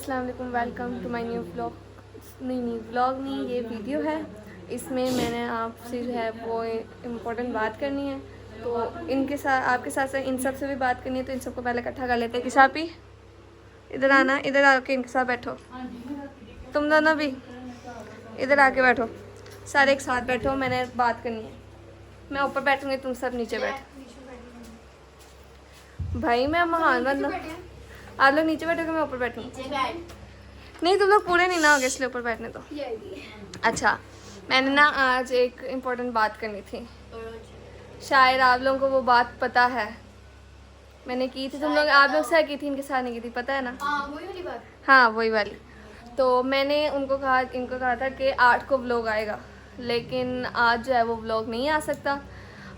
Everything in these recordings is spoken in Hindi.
अस्सलाम वालेकुम, welcome to my new vlog. नहीं व्लॉग नहीं, ये वीडियो है। इसमें मैंने आपसे जो है वो इम्पोर्टेंट बात करनी है, तो इनके साथ आपके साथ साथ इन सब से भी बात करनी है। तो इन सबको पहले इकट्ठा कर लेते हैं। किसापी इधर आना, इधर आके इनके साथ बैठो। तुम दोनों भी इधर आके बैठो, सारे एक साथ बैठो, मैंने बात करनी है। मैं ऊपर बैठूंगी, तुम सब नीचे बैठो। भाई मैं महान बंदा, आप लोग नीचे बैठोगे, मैं ऊपर बैठूंगी। नहीं तुम लोग पूरे नहीं ना होगे, इसलिए ऊपर बैठने दो। अच्छा, मैंने ना आज एक इम्पोर्टेंट बात करनी थी। शायद आप लोगों को वो बात पता है, मैंने की थी, तुम लोग आप लोग से की थी, इनके साथ नहीं की थी, पता है ना? वही वाली बात। हाँ वही वाली। तो मैंने इनको कहा था कि 8 को व्लॉग आएगा, लेकिन आज जो है वो व्लॉग नहीं आ सकता,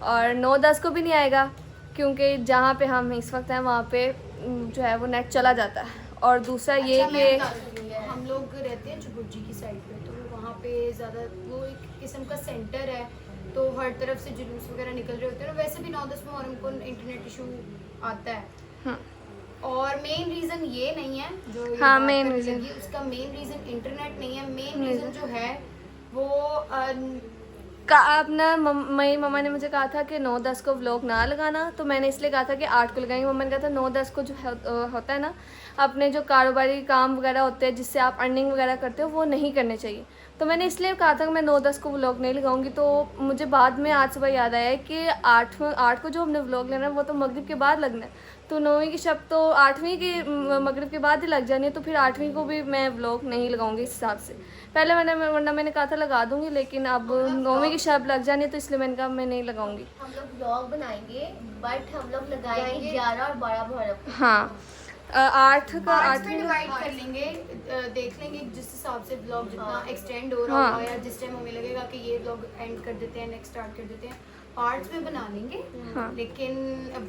और 9-10 को भी नहीं आएगा, क्योंकि जहाँ पे हम इस वक्त हैं वहाँ पे जो है वो नेट चला जाता है। और दूसरा ये कि हम लोग रहते हैं चुबुर्जी की साइड पे, तो वहाँ पे ज़्यादा वो एक किस्म का सेंटर है, तो हर तरफ से जुलूस वगैरह निकल रहे होते हैं। वैसे भी 9-10 मुहर्रम को इंटरनेट इशू आता है। हाँ। और मेन रीज़न ये नहीं है जो ये हाँ, बात मेन करने रीज़न, लगी, उसका मेन रीज़न इंटरनेट नहीं है। मेन रीज़न जो है वो अपना मेरी मम्मा ने मुझे कहा था कि 9-10 को व्लॉग ना लगाना, तो मैंने इसलिए कहा था कि 8 को लगाएंगे। मम्मा ने कहा था 9-10 को जो होता है ना, अपने जो कारोबारी काम वगैरह होते हैं जिससे आप अर्निंग वगैरह करते हो, वो नहीं करने चाहिए। तो मैंने इसलिए कहा था कि मैं 9-10 को व्लॉग नहीं लगाऊंगी। तो मुझे बाद में आज सुबह याद आया कि 8 को जो हमने व्लॉग लेना है वो तो मगरिब के बाद लगना है, तो 9वीं की शब तो 8वीं की मगरिब के बाद ही लग जानी है, तो फिर 8वीं को भी मैं व्लॉग नहीं लगाऊंगी इस हिसाब से। पहले वरना मैंने कहा था लगा दूंगी, लेकिन अब 9वीं की शब लग जानी है, तो इसलिए मैंने कहा मैं नहीं लगाऊंगी। हम लोग व्लॉग बनाएंगे, बट हम लोग लगाएंगे 11 और 12 मुहर्रम। हाँ, 8 का 8 में डिवाइड कर लेंगे, देख लेंगे जिस हिसाब से ब्लॉग जितना एक्सटेंड हो रहा हाँ। होगा, या जिस टाइम हमें लगेगा कि ये ब्लॉग एंड कर देते हैं, नेक्स्ट स्टार्ट कर देते हैं, पार्ट्स में बना लेंगे। हाँ। लेकिन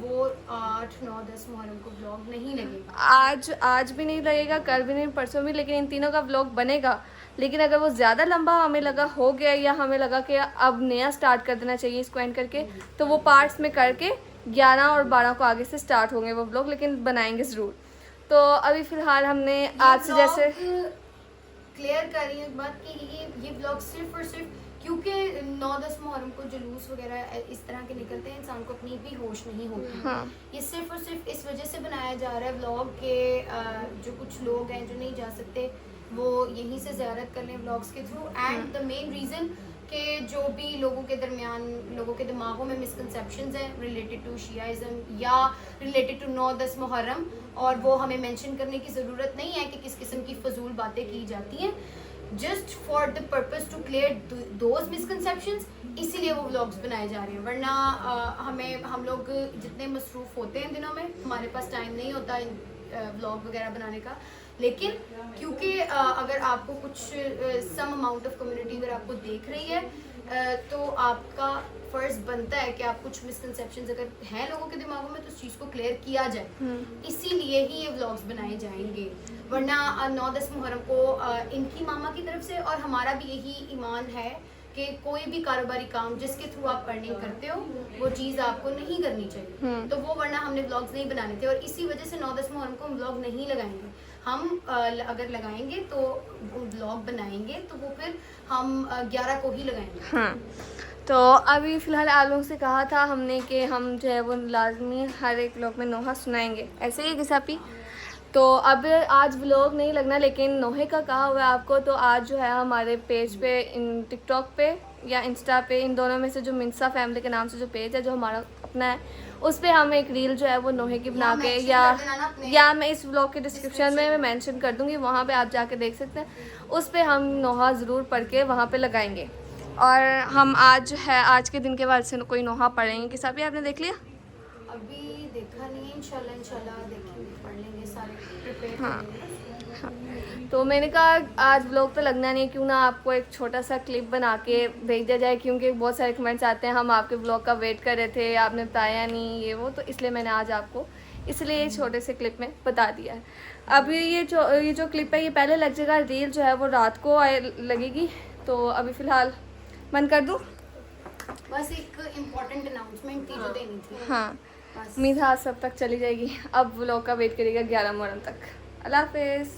वो 8, 9, 10 मुहर्रम को ब्लॉग नहीं लगेगा। आज भी नहीं लगेगा, कल भी नहीं, परसों भी, लेकिन इन तीनों का व्लॉग बनेगा। लेकिन अगर वो ज़्यादा लंबा हमें लगा हो गया, या हमें लगा कि अब नया स्टार्ट कर देना चाहिए इसको एंड करके, तो वो पार्ट्स में करके 11 और 12 को आगे से स्टार्ट होंगे वो व्लॉग, लेकिन बनाएंगे ज़रूर। तो अभी फ़िलहाल हमने आज से जैसे क्लियर कर रही हूँ बात कि ये ब्लॉग सिर्फ और सिर्फ क्योंकि 9-10 मुहर्रम को जुलूस वगैरह इस तरह के निकलते हैं, इंसान को अपनी भी होश नहीं होती। हाँ। ये सिर्फ और सिर्फ इस वजह से बनाया जा रहा है व्लॉग के, जो कुछ लोग हैं जो नहीं जा सकते वो यहीं से ज़ियारत कर लें व्लॉग्स के through. And the main reason कि जो भी लोगों के दरमियान, लोगों के दिमागों में मिसकंसेप्शंस हैं रिलेटेड टू शियाइज़म या रिलेटेड टू 9-10 मुहर्रम, और वो हमें मेंशन करने की ज़रूरत नहीं है कि किस किस्म की फजूल बातें की जाती हैं, just for the purpose to clear those misconceptions, इसीलिए वो व्लॉग्स बनाए जा रहे हैं। वरना हम लोग जितने मसरूफ़ होते हैं दिनों में, हमारे पास टाइम नहीं होता व्लॉग वगैरह बनाने का। लेकिन क्योंकि अगर आपको कुछ सम अमाउंट ऑफ कम्युनिटी अगर आपको देख रही है, तो आपका फ़र्ज़ बनता है कि आप कुछ मिसकंसेप्शंस अगर हैं लोगों के दिमागों में, तो उस चीज़ को क्लियर किया जाए। इसीलिए ही ये व्लॉग्स बनाए जाएंगे। वरना 9-10 मुहर्रम को इनकी मामा की तरफ से और हमारा भी यही ईमान है कि कोई भी कारोबारी काम जिसके थ्रू आप अर्निंग करते हो, वो चीज़ आपको नहीं करनी चाहिए। तो वो वरना हमने व्लॉग्स नहीं बनाने थे, और इसी वजह से 9-10 मुहर्रम को हम व्लॉग नहीं लगाएंगे। हम अगर लगाएंगे तो व्लॉग बनाएंगे तो वो फिर हम 11 को ही लगाएंगे। हाँ, तो अभी फ़िलहाल आप लोगों से कहा था हमने कि हम जो है वो लाजमी हर एक व्लॉग में नोहा सुनाएंगे, ऐसे ही किसापी। तो अब आज व्लॉग नहीं लगना, लेकिन नोहे का कहा हुआ है आपको, तो आज जो है हमारे पेज पे, टिकटॉक पे या इंस्टा पे, इन दोनों में से जो मिंसा फैमिली के नाम से जो पेज है जो हमारा अपना है, उस पर हम एक रील जो है वो नोहे की बना के, या मैं इस व्लॉग के डिस्क्रिप्शन में मैं मेंशन कर दूँगी, वहाँ पे आप जाके देख सकते हैं। उस पर हम नोहा ज़रूर पढ़ के वहाँ पे लगाएंगे। और हम आज है, आज के दिन के बाद से कोई नोहा पढ़ेंगे। किसा भी आपने देख लिया? अभी देखा नहीं है, इंशाल्लाह देखेंगे, पढ़ लेंगे, सारे प्रिपेयर हाँ। करेंगे। हाँ, तो मैंने कहा आज व्लॉग तो लगना नहीं, क्यों ना आपको एक छोटा सा क्लिप बना के भेज दिया जाए, क्योंकि बहुत सारे कमेंट्स आते हैं हम आपके व्लॉग का वेट कर रहे थे, आपने बताया नहीं ये वो, तो इसलिए मैंने आज आपको इसलिए छोटे से क्लिप में बता दिया है। अभी ये जो क्लिप है ये पहले लग जाएगा, रील जो है वो रात को लगेगी। तो अभी फ़िलहाल मन कर दूँ? बस एक इम्पोर्टेंट अनाउंसमेंट थी जो देनी थी। हाँ, उम्मीद है आज सब तक चली जाएगी। अब व्लॉग का वेट करिएगा 11 मुहर्रम तक। अल्लाह हाफ़िज़।